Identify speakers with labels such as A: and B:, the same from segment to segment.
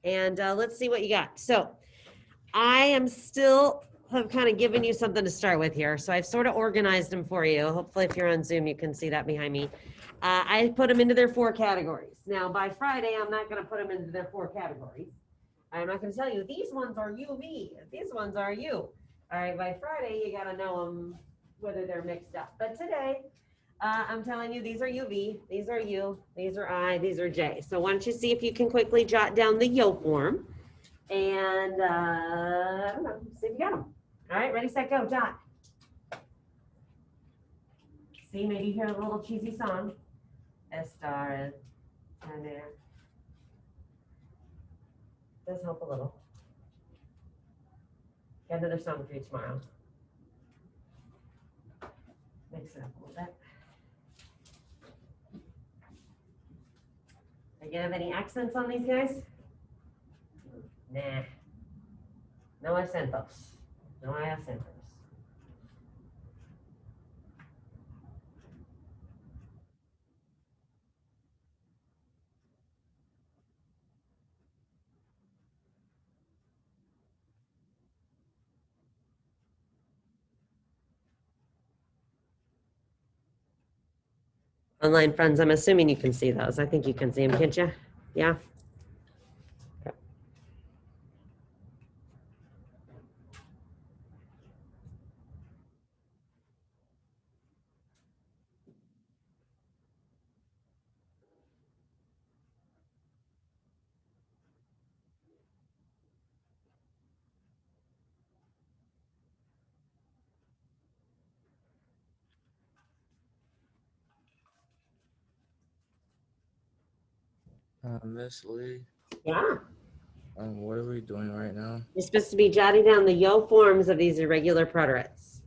A: And let's see what you got. So I am still have kind of given you something to start with here. So I've sort of organized them for you. Hopefully if you're on Zoom, you can see that behind me. I put them into their 4 categories. Now by Friday, I'm not going to put them into their 4 categories. I'm not going to tell you, these ones are UV, these ones are you. All right, by Friday, you got to know them, whether they're mixed up. But today, I'm telling you, these are UV, these are U, these are I, these are J. So why don't you see if you can quickly jot down the yo form. And I don't know, see if you got them. All right, ready, set, go, jot. See, maybe you hear a little cheesy song. Estar, tener. Does help a little. Got another song for you tomorrow. Mix it up a little bit. Are you gonna have any accents on these guys? Nah. No acentos. No acentos. Online friends, I'm assuming you can see those. I think you can see them, can't you? Yeah. Okay.
B: Miss Lee,
A: Yeah.
B: what are we doing right now?
A: You're supposed to be jotting down the yo forms of these irregular preterites.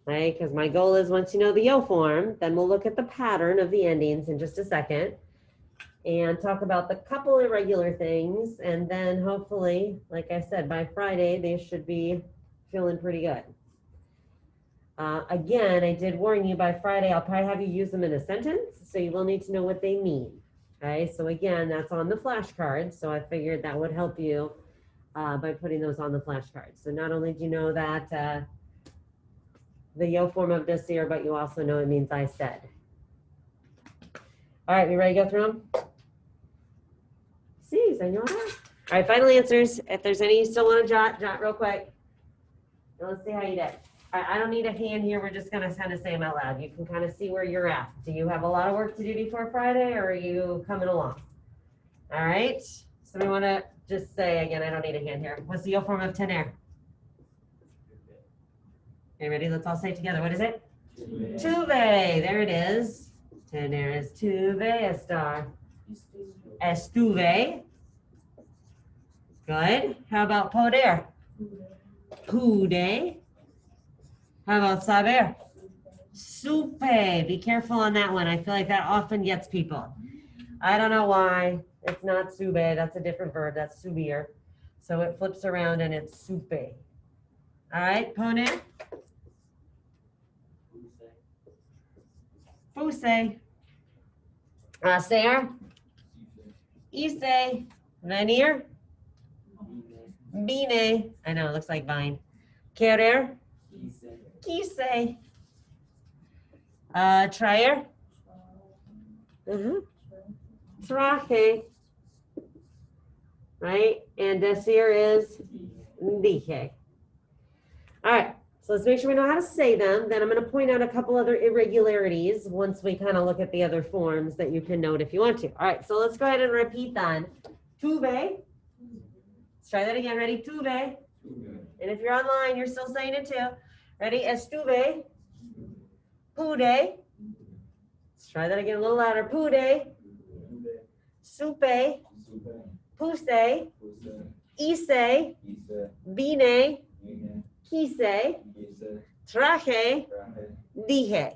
A: Okay, because my goal is once you know the yo form, then we'll look at the pattern of the endings in just a second and talk about the couple irregular things. And then hopefully, like I said, by Friday, they should be feeling pretty good. Again, I did warn you by Friday, I'll probably have you use them in a sentence. So you will need to know what they mean. Okay, so again, that's on the flashcards. So I figured that would help you by putting those on the flashcards. So not only do you know that the yo form of decir, but you also know it means I said. All right, we ready to go through them? Sí, señora. All right, final answers. If there's any you still want to jot real quick. And let's see how you did. All right, I don't need a hand here. We're just going to kind of say them out loud. You can kind of see where you're at. Do you have a lot of work to do before Friday, or are you coming along? All right. So we want to just say, again, I don't need a hand here. What's the yo form of tener? Okay, ready? Let's all say it together. What is it? Tuve. There it is. Tener is tuve, estar. Estuve. Good. How about poder? Pude. How about saber? Supe. Be careful on that one. I feel like that often gets people. I don't know why. It's not sube. That's a different verb. That's subir. So it flips around and it's supe. All right, poner. Fuse. Ser. Ise. Venir. Bine. I know, it looks like vine. Querer. Quise. Traer. Traje. Right? And decir is dije. All right. So let's make sure we know how to say them. Then I'm going to point out a couple other irregularities once we kind of look at the other forms that you can note if you want to. All right. So let's go ahead and repeat then. Tuve. Let's try that again. Ready? Tuve. And if you're online, you're still saying it too. Ready? Estuve. Pude. Let's try that again a little louder. Pude. Supe. Puse. Ise. Vine. Quise. Traje. Dije.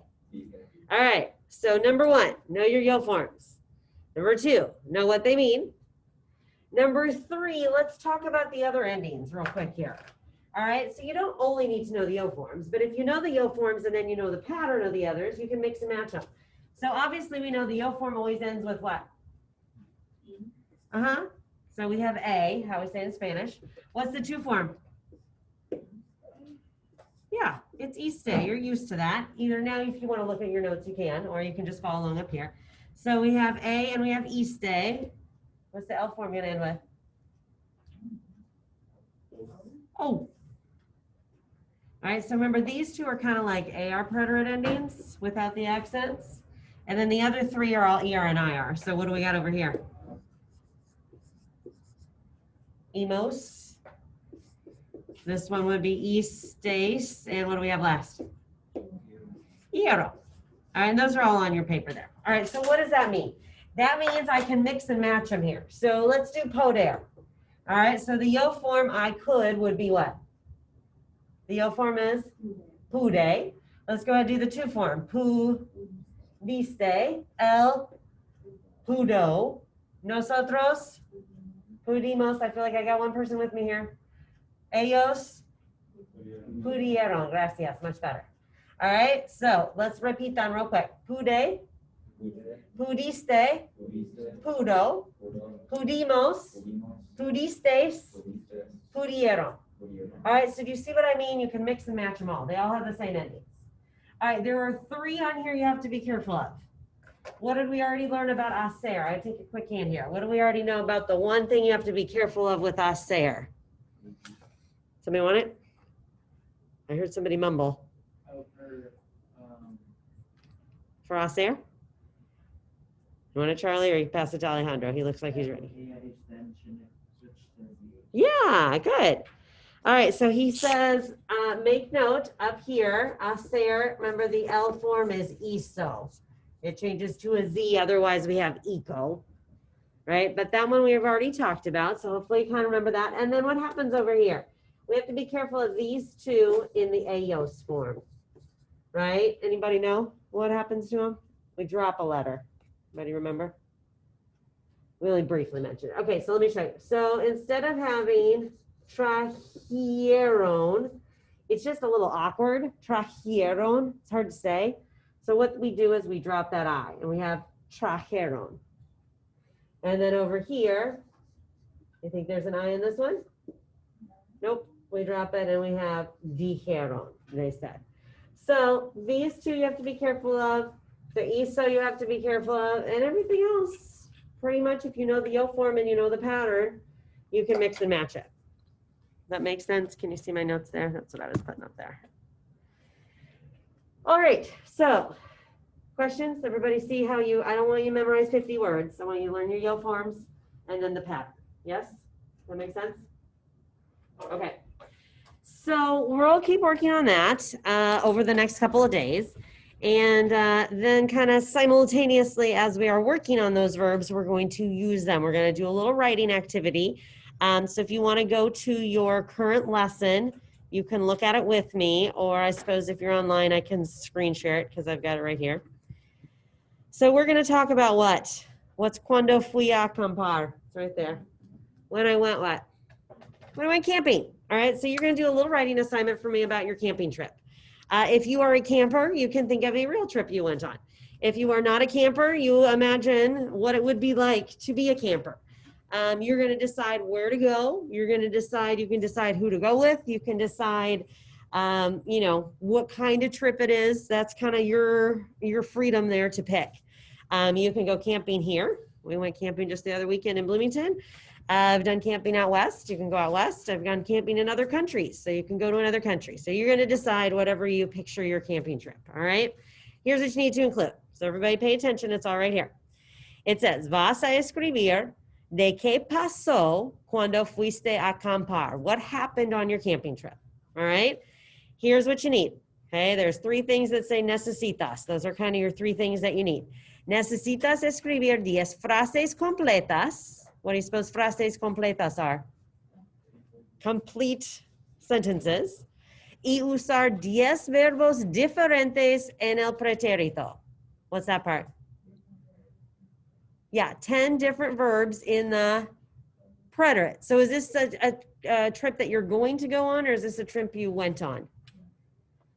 A: All right. So number 1, know your yo forms. Number 2, know what they mean. Number 3, let's talk about the other endings real quick here. All right, so you don't only need to know the yo forms, but if you know the yo forms and then you know the pattern of the others, you can mix and match them. So obviously we know the yo form always ends with what? Uh-huh. So we have A, how we say in Spanish. What's the to form? Yeah, it's iste. You're used to that. Either now, if you want to look at your notes, you can, or you can just follow along up here. So we have A and we have iste. What's the L form going to end with? Oh. All right, so remember these two are kind of like AR preterite endings without the accents. And then the other three are all ER and IR. So what do we got over here? Emos. This one would be estes. And what do we have last? Iero. All right, and those are all on your paper there. All right, so what does that mean? That means I can mix and match them here. So let's do poder. All right, so the yo form I could would be what? The yo form is pude. Let's go ahead and do the to form. Pudiste, el pudo, nosotros pudimos. I feel like I got one person with me here. Ellos pudieron. Gracias. Much better. All right, so let's repeat them real quick. Pude, pudiste, pudo, pudimos, pudistes, pudieron. All right, so do you see what I mean? You can mix and match them all. They all have the same endings. All right, there are three on here you have to be careful of. What did we already learn about hacer? I take a quick hand here. What do we already know about the one thing you have to be careful of with hacer? Somebody want it? I heard somebody mumble. For hacer? You want it, Charlie, or you pass it to Alejandro? He looks like he's ready. Yeah, good. All right, so he says, make note up here, hacer, remember the L form is iso. It changes to a Z, otherwise we have eco, right? But that one we have already talked about, so hopefully you kind of remember that. And then what happens over here? We have to be careful of these two in the ellos form, right? Anybody know what happens to them? We drop a letter. Anybody remember? We only briefly mentioned it. Okay, so let me show you. So instead of having trajeron, it's just a little awkward. Trajeron, it's hard to say. So what we do is we drop that I and we have trajeron. And then over here, you think there's an I in this one? Nope, we drop it and we have dijeron, they said. So these two you have to be careful of. The iso you have to be careful of, and everything else, pretty much if you know the yo form and you know the pattern, you can mix and match it. That makes sense? Can you see my notes there? That's what I was putting up there. All right, so questions? Everybody see how you, I don't want you to memorize 50 words. I want you to learn your yo forms and then the pattern. Yes? That makes sense? Okay. So we'll keep working on that over the next couple of days. And then kind of simultaneously as we are working on those verbs, we're going to use them. We're going to do a little writing activity. So if you want to go to your current lesson, you can look at it with me, or I suppose if you're online, I can screen share it because I've got it right here. So we're going to talk about what? What's cuando fui a acampar? It's right there. When I went what? When I went camping. All right, so you're going to do a little writing assignment for me about your camping trip. If you are a camper, you can think of a real trip you went on. If you are not a camper, you imagine what it would be like to be a camper. You're going to decide where to go. You're going to decide, you can decide who to go with. You can decide, you know, what kind of trip it is. That's kind of your freedom there to pick. You can go camping here. We went camping just the other weekend in Bloomington. I've done camping out west. You can go out west. I've gone camping in other countries. So you can go to another country. So you're going to decide whatever you picture your camping trip. All right. Here's what you need to include. So everybody pay attention. It's all right here. It says, vas a escribir de qué pasó cuando fuiste a acampar. What happened on your camping trip? All right. Here's what you need. Okay. There's three things that say necesitas. Those are kind of your three things that you need. Necesitas escribir 10 frases completas. What do you suppose frases completas are? Complete sentences. Y usar 10 verbos diferentes en el pretérito. What's that part? Yeah, 10 different verbs in the preterite. So is this a trip that you're going to go on, or is this a trip you went on?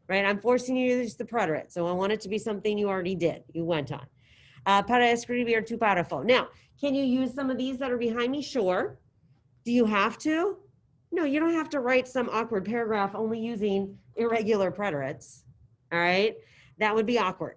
A: Right, I'm forcing you to use the preterite. So I want it to be something you already did, you went on. Para escribir tu párrafo. Now, can you use some of these that are behind me? Sure. Do you have to? No, you don't have to write some awkward paragraph only using irregular preterites. All right. That would be awkward.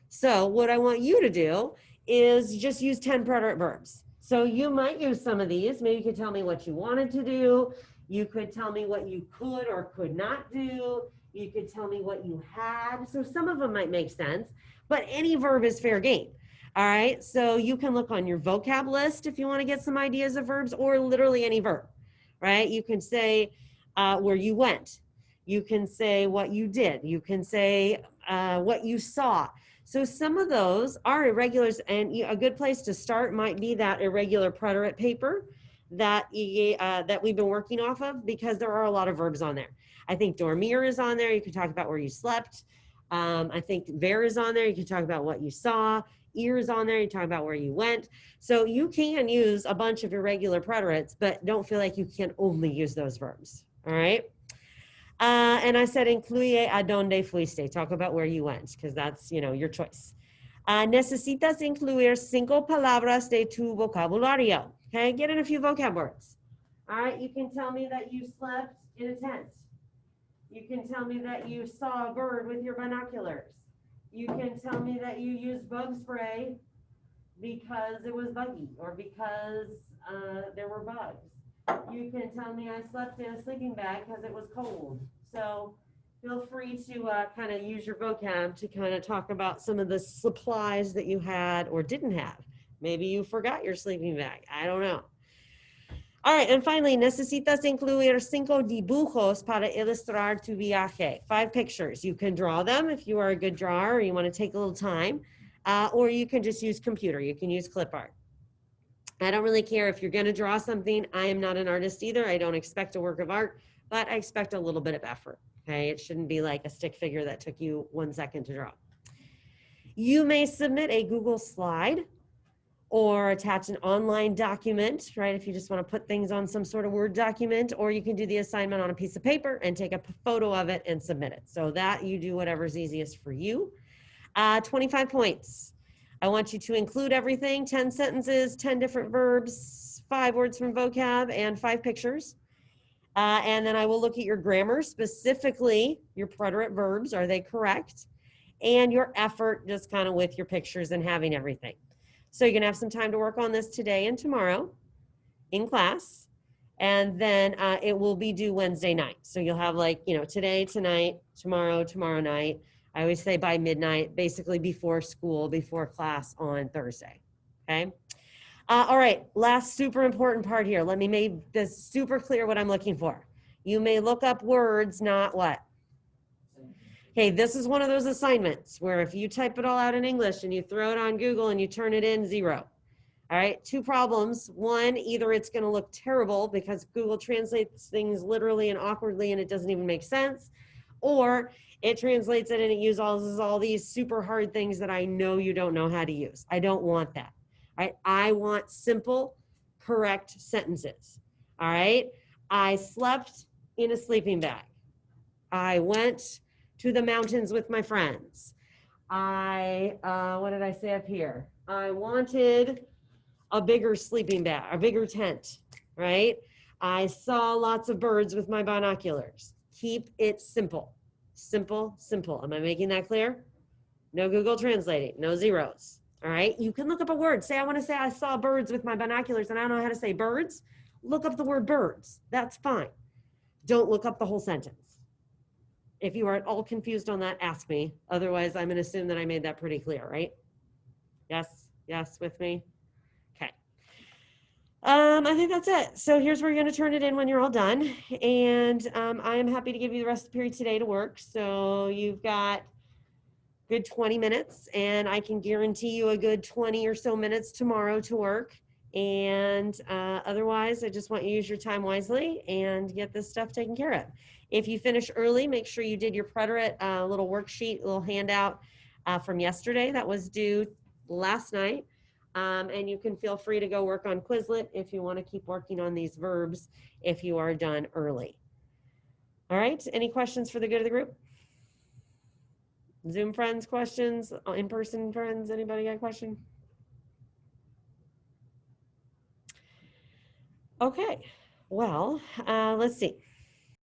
A: So what I want you to do is just use 10 preterite verbs. So you might use some of these. Maybe you could tell me what you wanted to do. You could tell me what you could or could not do. You could tell me what you had. So some of them might make sense, but any verb is fair game. All right. So you can look on your vocab list if you want to get some ideas of verbs, or literally any verb, right? You can say where you went. You can say what you did. You can say what you saw. So some of those are irregulars, and a good place to start might be that irregular preterite paper that we've been working off of, because there are a lot of verbs on there. I think dormir is on there. You can talk about where you slept. I think ver is on there. You can talk about what you saw. Ir is on there. You talk about where you went. So you can use a bunch of irregular preterites, but don't feel like you can only use those verbs. All right. And I said, incluye a donde fuiste. Talk about where you went, because that's, your choice. Necesitas incluir 5 palabras de tu vocabulario. Okay, get in a few vocab words. All right, you can tell me that you slept in a tent. You can tell me that you saw a bird with your binoculars. You can tell me that you used bug spray because it was buggy, or because there were bugs. You can tell me I slept in a sleeping bag because it was cold. So feel free to kind of use your vocab to kind of talk about some of the supplies that you had or didn't have. Maybe you forgot your sleeping bag. I don't know. All right, and finally, necesitas incluir 5 dibujos para ilustrar tu viaje. 5 pictures. You can draw them if you are a good drawer or you want to take a little time, or you can just use computer. You can use clip art. I don't really care if you're going to draw something. I am not an artist either. I don't expect a work of art, but I expect a little bit of effort. Okay, it shouldn't be like a stick figure that took you 1 second to draw. You may submit a Google slide or attach an online document, right? If you just want to put things on some sort of Word document, or you can do the assignment on a piece of paper and take a photo of it and submit it. So that you do whatever's easiest for you. 25 points. I want you to include everything, 10 sentences, 10 different verbs, 5 words from vocab, and 5 pictures. And then I will look at your grammar, specifically your preterite verbs. Are they correct? And your effort, just kind of with your pictures and having everything. So you're going to have some time to work on this today and tomorrow in class. And then it will be due Wednesday night. So you'll have today, tonight, tomorrow night. I always say by midnight, basically before school, before class on Thursday. Okay. All right. Last super important part here. Let me make this super clear what I'm looking for. You may look up words, not what? Okay. This is one of those assignments where if you type it all out in English and you throw it on Google and you turn it in, 0. All right. 2 problems. 1, either it's going to look terrible because Google translates things literally and awkwardly and it doesn't even make sense, or it translates it and it uses all these super hard things that I know you don't know how to use. I don't want that. All right. I want simple, correct sentences. All right. I slept in a sleeping bag. I went to the mountains with my friends. What did I say up here? I wanted a bigger sleeping bag, a bigger tent, right? I saw lots of birds with my binoculars. Keep it simple. Simple, simple. Am I making that clear? No Google translating, no zeros. All right. You can look up a word. Say, I saw birds with my binoculars and I don't know how to say birds. Look up the word birds. That's fine. Don't look up the whole sentence. If you are at all confused on that, ask me. Otherwise, I'm going to assume that I made that pretty clear, right? Yes. Yes, with me. Okay. I think that's it. So here's where you're going to turn it in when you're all done. And I am happy to give you the rest of the period today to work. So you've got good 20 minutes, and I can guarantee you a good 20 or so minutes tomorrow to work. And otherwise, I just want you to use your time wisely and get this stuff taken care of. If you finish early, make sure you did your preterite little worksheet, little handout from yesterday that was due last night. And you can feel free to go work on Quizlet if you want to keep working on these verbs if you are done early. All right, any questions for the good of the group? Zoom friends questions, in-person friends, anybody got a question? Okay, well, let's see.